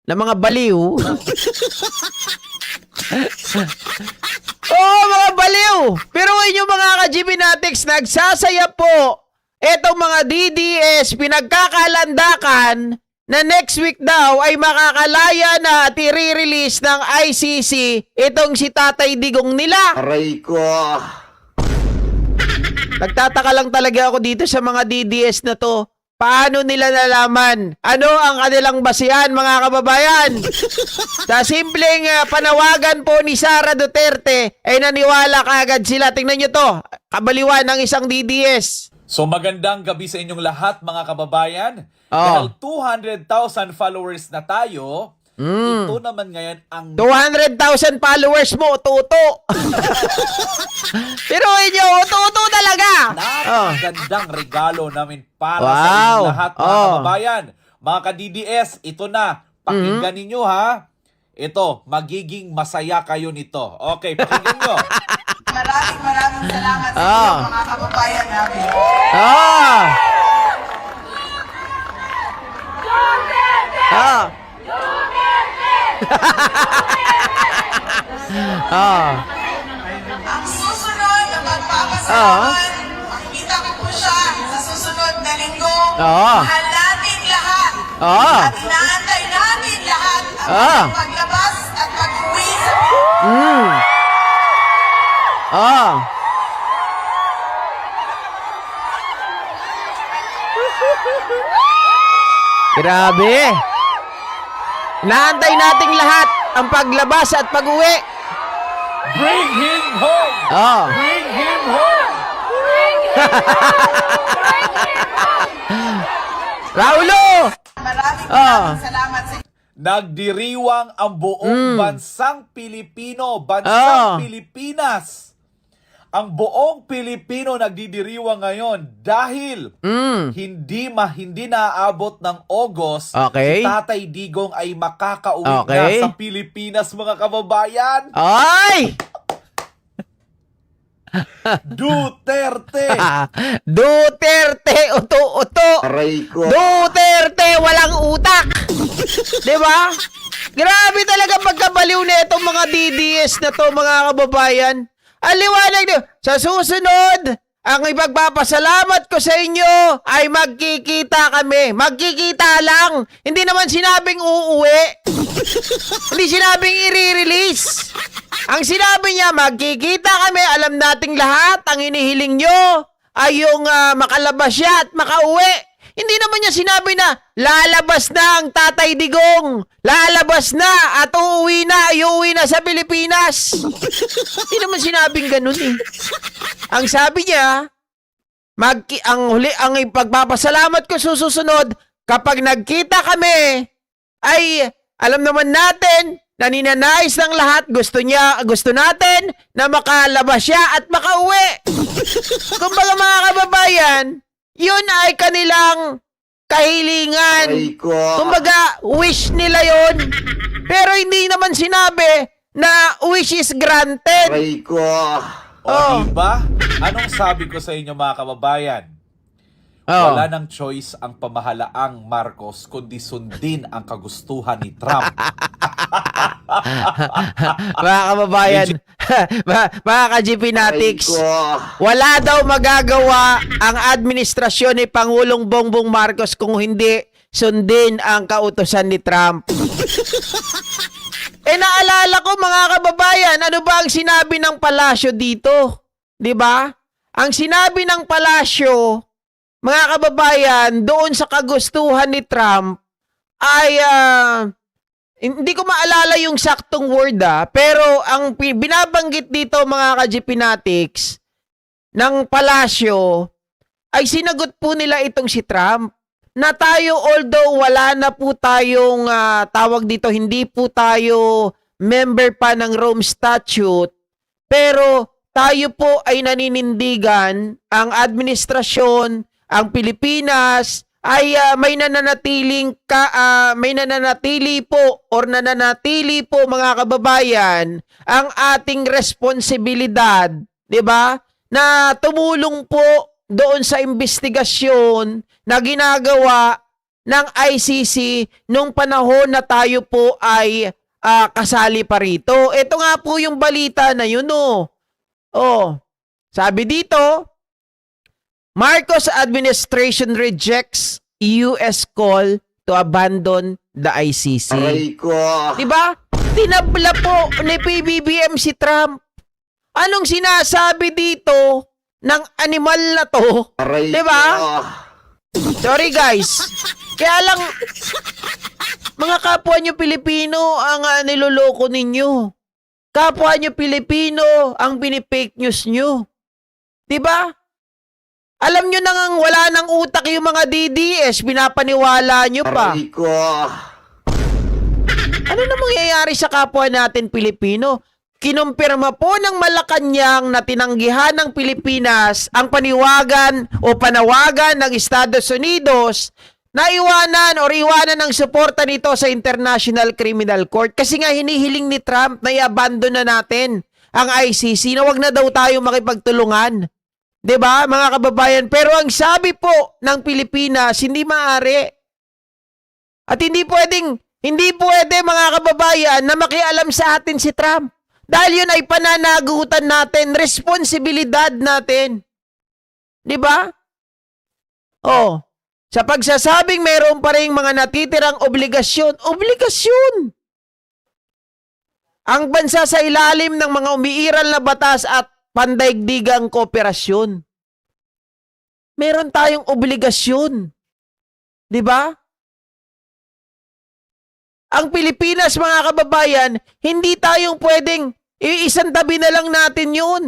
na mga baliw. Oh, mga baliw! Pero yung mga ka-Gminatics, nagsasaya po etong mga DDS pinagkakalandakan na next week daw ay makakalaya na at i-release ng ICC itong si Tatay Digong nila. Aray ko. Nagtataka lang talaga ako dito sa mga DDS na to. Paano nila nalaman? Ano ang kanilang basihan, mga kababayan? Sa simpleng panawagan po ni Sara Duterte, ay naniwala kaagad sila. Tingnan nyo to, kabaliwan ng isang DDS. So magandang gabi sa inyong lahat, mga kababayan. Oh. Dahil 200,000 followers na tayo, ito naman ngayon ang 200,000 followers mo, tuto. Pero inyo, tuto talaga. napakagandang regalo namin para sa Wow. inyong lahat, mga Oh. kababayan. Mga ka-DDS, ito na. Pakinggan ninyo, ha. Ito, magiging masaya kayo nito. Okay, pakinggan nyo. Maraming salamat sa Ah. inyo, mga kababayan namin. Ah. Ah. Ah. Ang susunod na magpapasalamat, makikita ko po siya sa susunod na linggo. Ah. Mahal natin lahat. Ah. At inaantay natin lahat ang Ah. paglabas at pag-uwi sa Ah. Grabe. Naantay nating lahat ang paglabas at pag-uwi. Bring him home! Oh. Bring him home! Raulo! Maraming salamat sa inyo. Nagdiriwang ang buong bansang Pilipino, Ah. Pilipinas. Ang buong Pilipino nagdidiriwang ngayon dahil hindi naaabot ng August, Okay. si Tatay Digong ay makakauwi Okay. na sa Pilipinas, mga kababayan. Ay! Duterte! Duterte, uto-uto. Aray ko. Duterte, walang utak. Diba? Grabe talaga pagkabaliw na itong mga DDS na to, mga kababayan. Ang liwanag nyo, sa susunod, ang ipagpapasalamat ko sa inyo ay magkikita kami. Magkikita lang. Hindi naman sinabing uuwi. Hindi sinabing i-release. Ang sinabi niya, magkikita kami. Alam nating lahat, ang inihiling nyo ay yung makalabas siya at makauwi. Hindi naman niya sinabi na lalabas na ang Tatay Digong. Lalabas na at uuwi na sa Pilipinas. Hindi naman sinabing ganun eh. Ang sabi niya, ang ipagpapasalamat ko susunod, kapag nagkita kami, ay alam naman natin na ninanais ng lahat, gusto natin na makalabas siya at makauwi. Kumbaga, mga kababayan, yun ay kanilang kahilingan. Aray ko. Kumbaga, wish nila yon. Pero hindi naman sinabi na wish is granted. Aray ko. Oh. Diba? Anong sabi ko sa inyo, mga kababayan? Oh. Wala nang choice ang pamahalaang Marcos kundi sundin ang kagustuhan ni Trump. Mga kababayan, mga ka-Gminatics, Aray ko. wala daw magagawa ang administrasyon ni Pangulong Bongbong Marcos kung hindi sundin ang kautusan ni Trump. Naalala ko, mga kababayan, ano ba ang sinabi ng palasyo dito? 'Di ba? Ang sinabi ng palasyo, mga kababayan, doon sa kagustuhan ni Trump ay hindi ko maalala yung saktong word pero ang binabanggit dito, mga ka-Gminatics, ng palasyo ay sinagot po nila itong si Trump na tayo, although wala na po tayong tawag dito, hindi po tayo member pa ng Rome Statute, pero tayo po ay naninindigan, ang administrasyon, ang Pilipinas ay may nananatili po, mga kababayan, ang ating responsibilidad, 'di ba? Na tumulong po doon sa investigasyon na ginagawa ng ICC nung panahon na tayo po ay kasali pa rito. Ito nga po yung balita na yun, oh. Oh, sabi dito, Marcos administration rejects US call to abandon the ICC. Aray ko. Diba? Tinabla po ni PBBM si Trump. Anong sinasabi dito ng animal na to? Aray Diba? ko. Sorry guys. Kaya lang, mga kapwa nyo Pilipino ang niloloko ninyo. Kapwa nyo Pilipino ang pinipake news nyo. Diba? Alam nyo nang wala ng utak yung mga DDS, pinapaniwala nyo pa. Aray ko. Ano na mangyayari sa kapwa natin Pilipino? Kinumpirma po ng Malacanang na tinanggihan ng Pilipinas ang panawagan ng Estados Unidos na iwanan ng suporta nito sa International Criminal Court kasi nga hinihiling ni Trump na i-abandon na natin ang ICC na wag na daw tayo makipagtulungan. 'Di ba, mga kababayan? Pero ang sabi po ng Pilipinas, hindi maaari. At hindi pwede mga kababayan na makialam sa atin si Trump. Dahil yun ay pananagutan natin, responsibilidad natin. 'Di ba? Oh, sa pagsasabing mayroon pa rin mga natitirang obligasyon. Ang bansa sa ilalim ng mga umiiral na batas at pandaigdigang kooperasyon. Meron tayong obligasyon. 'Di ba? Ang Pilipinas, mga kababayan, hindi tayong pwedeng isang tabi na lang natin yun.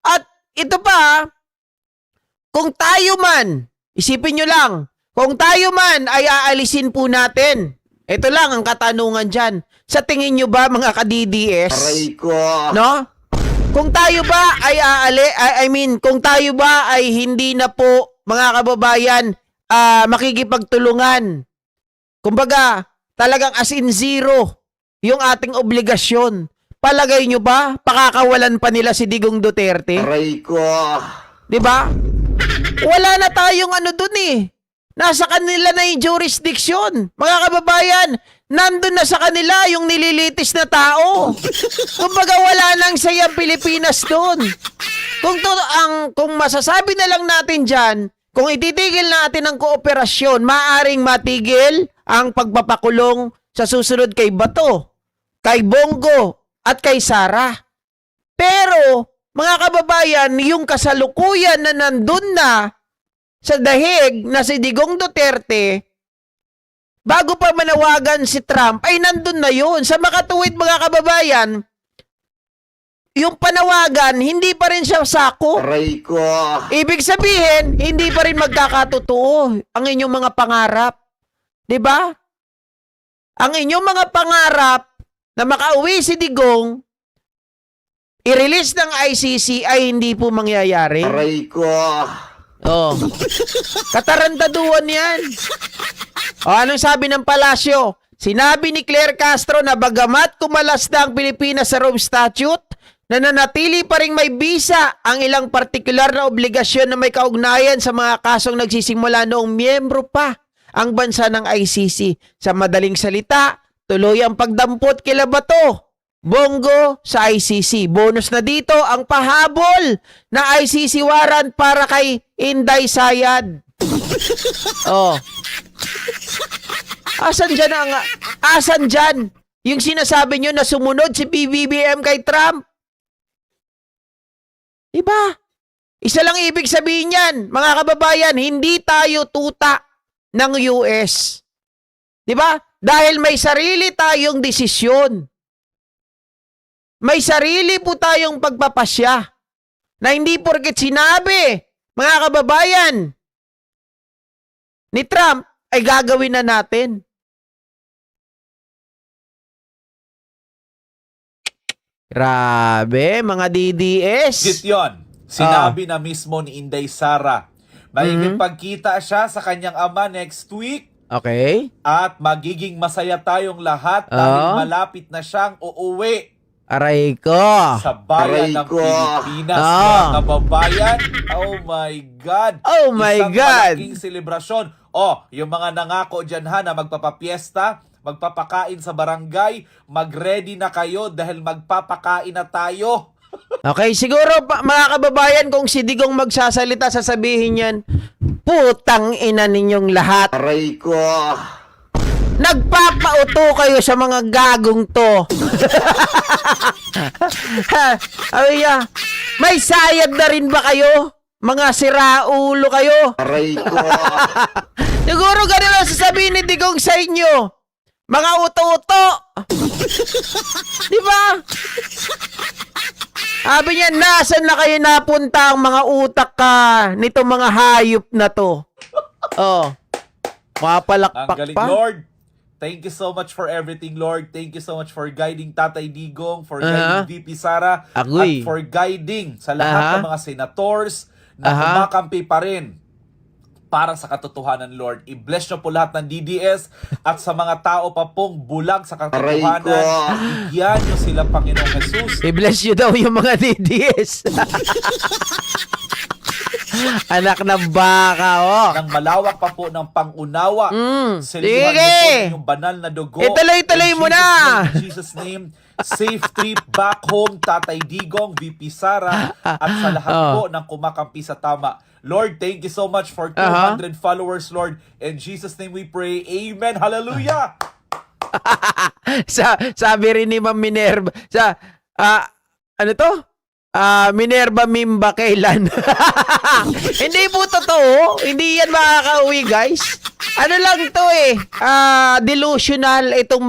At ito pa, kung tayo man, isipin nyo lang, kung tayo man ay aalisin po natin, ito lang ang katanungan dyan. Sa tingin nyo ba, mga ka-DDS? Aray ko. No? Kung tayo ba ay kung tayo ba ay hindi na po, mga kababayan, makikipagtulungan. Kumbaga, talagang as in zero yung ating obligasyon. Palagay nyo ba, pakakawalan pa nila si Digong Duterte? Aray ko. 'Di ba? Wala na tayong dun eh. Nasa kanila na yung jurisdiction. Mga kababayan, nandun na sa kanila yung nililitis na tao. Kumbaga wala nang sayang Pilipinas dun. Kung masasabi na lang natin dyan, kung ititigil natin ang kooperasyon, maaring matigil ang pagpapakulong sa susunod kay Bato, kay Bongo, at kay Sara. Pero, mga kababayan, yung kasalukuyan na nandun na sa dahig na si Digong Duterte, bago pa manawagan si Trump, ay nandun na yun. Sa makatuwid, mga kababayan, yung panawagan, hindi pa rin siya sako. Aray ko. Ibig sabihin, hindi pa rin magkakatotoo ang inyong mga pangarap. 'Di ba? Ang inyong mga pangarap na makauwi si Digong, i-release ng ICC ay hindi po mangyayari. Aray ko. Oh. Katarantaduan yan. O, anong sabi ng palasyo? Sinabi ni Claire Castro na bagamat kumalas na ang Pilipinas sa Rome Statute, nananatili pa rin may bisa ang ilang partikular na obligasyon na may kaugnayan sa mga kasong nagsisimula noong miyembro pa ang bansa ng ICC. Sa madaling salita, tuloy ang pagdampot kila Bato, Bongo sa ICC. Bonus na dito ang pahabol na ICC warrant para kay Inday Sayad. Oh. Asan dyan yung sinasabi nyo na sumunod si PBBM kay Trump? Diba? Isa lang ibig sabihin yan, mga kababayan, hindi tayo tuta ng US. Diba? Dahil may sarili tayong desisyon. May sarili po tayong pagpapasya na hindi porket sinabi, mga kababayan, ni Trump ay gagawin na natin. Grabe, mga DDS. Git yun. Sinabi na mismo ni Inday Sara. Makikipagkita siya sa kanyang ama next week. Okay. At magiging masaya tayong lahat dahil malapit na siyang uuwi Aray ko. sa bayan Aray ng ko. Pilipinas. Mga kababayan, oh my God. Oh my Isang God. malaking selebrasyon. O, yung mga nangako dyan ha na magpapapiesta, magpapakain sa barangay, mag-ready na kayo dahil magpapakain na tayo. Okay, siguro mga kababayan, kung si Digong magsasalita, sasabihin yan, putang ina ninyong lahat. Aray ko. Nagpapauto kayo sa mga gagong to. Ay, may sayad na rin ba kayo? Mga siraulo kayo. Aray ko. Siguro ganun ang sasabihin ni Digong sa inyo. Mga uto-uto. Di ba? Sabi niya, nasan na kayo napunta ang mga utak ka nito mga hayop na to? Oh. Ang Mapalakpak galing, pa. Lord. Thank you so much for everything, Lord. Thank you so much for guiding Tatay Digong, for guiding VP Sara, Agoy. at for guiding sa lahat ng mga senators na kumakampi pa rin para sa katotohanan, Lord. I-bless nyo po lahat ng DDS at sa mga tao pa pong bulag sa katotohanan, Aray ko. bigyan nyo sila, Panginoong Jesus. I-bless you daw yung mga DDS. Anak ng baka, oh. Ng malawak pa po ng pangunawa. Silbihan Sige. niyo po yung banal na dugo. Ituloy-tuloy In mo na. In Jesus' name, safe trip back home, Tatay Digong, VP Sara, at sa lahat po ng kumakampi sa tama. Lord, thank you so much for 200 followers, Lord. In Jesus' name we pray. Amen. Hallelujah. Sabi rin ni Ma'am Minerva, ano to? Minerva Mimba kailan? Hindi po totoo. Hindi yan makakauwi, guys. Ano lang to eh. Delusional itong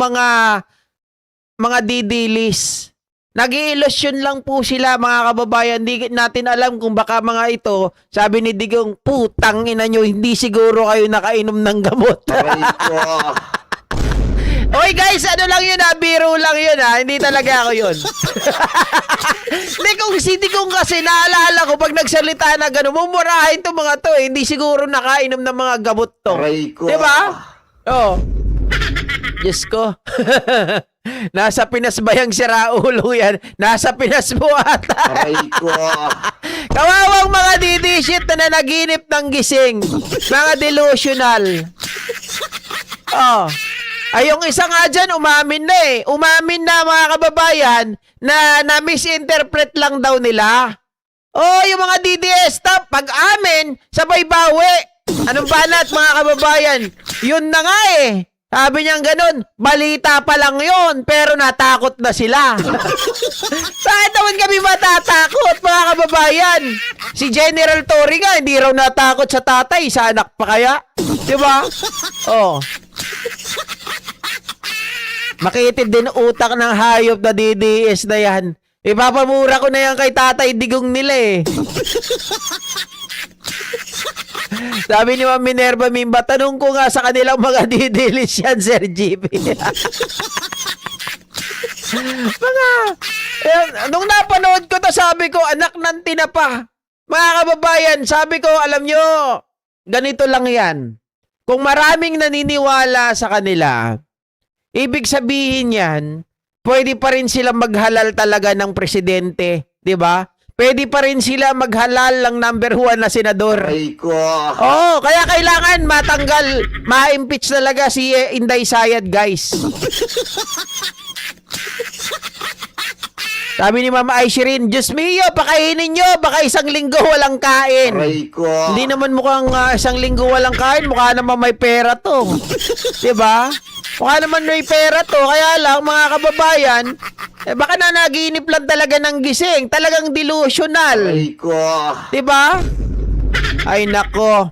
mga didilis. Nag-i-illusion lang po sila, mga kababayan. Hindi natin alam kung baka mga ito, sabi ni Digong, putang ina nyo, hindi siguro kayo nakainom ng gamot. Aray ko. Oy guys, ano lang yun biro lang yun hindi talaga ako yun. Hindi, kung si Digong kasi naalala ko pag nagsalita na gano'n, mumurahin to mga to hindi siguro nakainom ng mga gamot to. Aray ko. Diba? Oh. Diyos ko. Nasa Pinas ba yung siraulo yan? Nasa Pinas mo ata. Aray ko. Kawawang mga didishit na nanaginip ng gising. Mga delusional. Oh. Ay, yung isa nga dyan, umamin na eh. Umamin na mga kababayan na misinterpret lang daw nila. Oh, yung mga DDS, pag-amin, sabay bawi. Anong banat mga kababayan? Yun na nga eh. Sabi niya ganun, balita pa lang yun, pero natakot na sila. Bakit naman kami matatakot, mga kababayan? Si General Torre nga, hindi raw natakot sa tatay, sa anak pa kaya? Diba? Oh. Makitid din utak ng hayop na DDS na yan. Ipapamura ko na yan kay Tatay Digong nila eh. Sabi ni Ma'am Minerva Mimba, tanong ko nga sa kanilang mga didilis yan, Sir GB. Nung napanood ko to, sabi ko, anak ng tinapa. Mga kababayan, sabi ko, alam nyo, ganito lang yan. Kung maraming naniniwala sa kanila, ibig sabihin yan, pwede pa rin sila maghalal talaga ng presidente, di ba? Pwede pa rin sila maghalal ng number 1 na senador. Aray ko. Oo, kaya kailangan matanggal, ma-impeach talaga si Inday Sayad, guys. Sabi ni Mama Aishirin, Diyos mio, pakainin nyo, baka isang linggo walang kain. Aray ko. Hindi naman mukhang isang linggo walang kain, mukha naman may pera to. Diba? Mukha naman may pera to, kaya lang mga kababayan, baka nanaginip lang talaga ng gising, talagang delusional. Aray ko. Diba? Ay nako.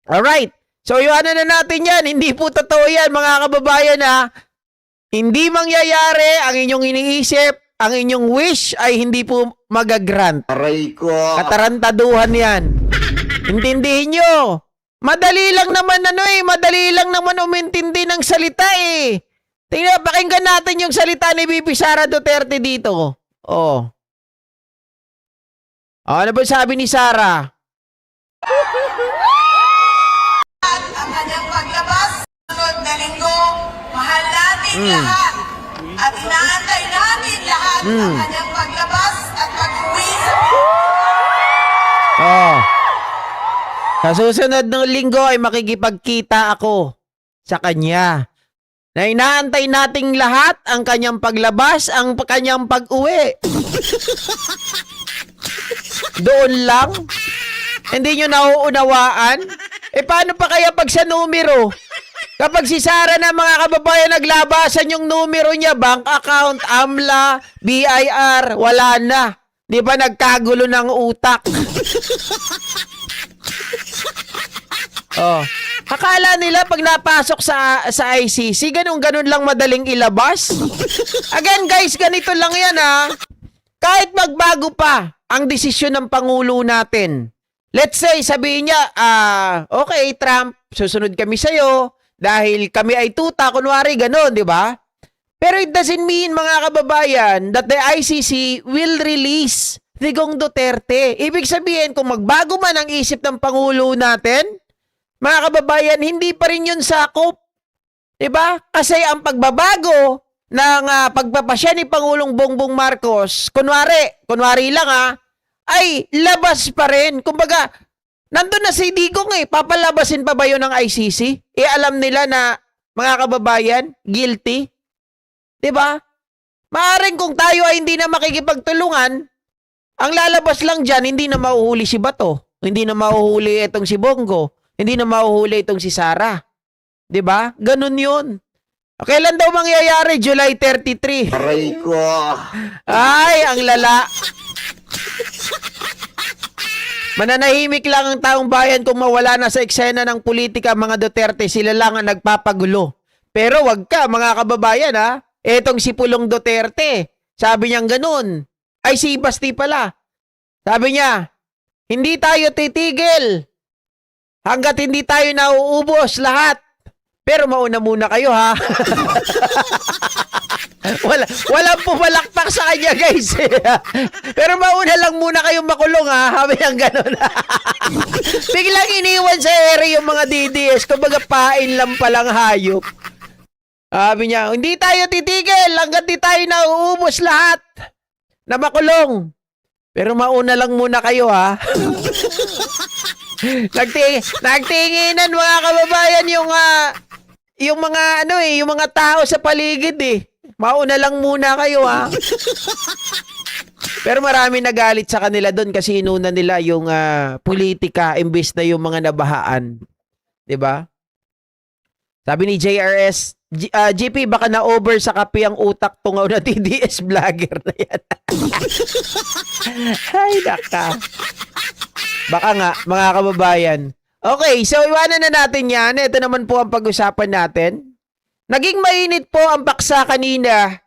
Alright. So yung ano na natin yan, hindi po totoo yan mga kababayan Hindi mangyayari ang inyong iniisip, ang inyong wish ay hindi po magagrant. Aray ko. Katarantaduhan yan. Intindihin nyo. Madali lang naman umintindi ng salita eh. Tingnan, pakinggan natin yung salita ni VP Sara Duterte dito. Oh. Ano ba sabi ni Sara? At ang kanyang paglabas sunod na linggo, mahal natin lahat. At inaantay natin lahat ang kanyang paglabas at pag-uwi sa Oh. Sa susunod ng linggo ay makikipagkita ako sa kanya. Na inaantay nating lahat ang kanyang paglabas, ang kanyang pag-uwi. Doon lang? Hindi nyo nauunawaan? Paano pa kaya pag sa numero? Kapag si Sara na mga kababayan naglabasan yung numero niya, bank account, AMLA, BIR, wala na. Di ba nagkagulo ng utak? Oh. Akala nila pag napasok sa ICC, ganun lang madaling ilabas? Again guys, ganito lang yan ha. Kahit magbago pa ang desisyon ng Pangulo natin. Let's say, sabihin niya, okay Trump, susunod kami sa'yo dahil kami ay tuta, kunwari ganun, di ba? Pero it doesn't mean mga kababayan that the ICC will release Digong Duterte. Ibig sabihin, kung magbago man ang isip ng Pangulo natin, mga kababayan, hindi pa rin yun sakop. Diba? Kasi ang pagbabago ng pagpapasya ni Pangulong Bongbong Marcos, kunwari lang ay labas pa rin. Kumbaga, nandun na si Digong papalabasin pa ba yun ng ICC? Alam nila na, mga kababayan, guilty. Diba? Maaaring kung tayo ay hindi na makikipagtulungan, ang lalabas lang dyan, hindi na mahuhuli si Bato. Hindi na mahuhuli itong si Bongo. Hindi na mahuhuli itong si Sara. 'Di ba? Ganun 'yun. Kailan daw mangyayari? July 33. Aray ko. Ay, ang lala. Mananahimik lang ang taong bayan kung mawala na sa eksena ng politika mga Duterte. Sila lang ang nagpapagulo. Pero wag ka, mga kababayan Etong si Pulong Duterte. Sabi niyang ganun. Ay, si Basti pala. Sabi niya, hindi tayo titigil hanggat hindi tayo nauubos lahat. Pero mauna muna kayo ha. Walang pumalakpak sa kanya guys. Pero mauna lang muna kayong makulong ha. Sabi niyang ganun. Biglang iniwan sa ere yung mga DDS. Kumbaga pain lang palang hayop. Sabi niya, hindi tayo titigil hanggat di tayo nauubos lahat na makulong. Pero mauna lang muna kayo ha. Nagtinginan mga kababayan yung mga yung mga tao sa paligid Mauna lang muna kayo ha. Pero marami nagalit sa kanila doon kasi inuna nila yung politika imbes na yung mga nabahaan. 'Di ba? Sabi ni JRS, GP, baka na-over sa kape ang utak tungaw na TDS vlogger na yan. Ay, naka. Baka nga, mga kababayan. Okay, so iwanan na natin yan. Ito naman po ang pag-usapan natin. Naging mainit po ang paksa kanina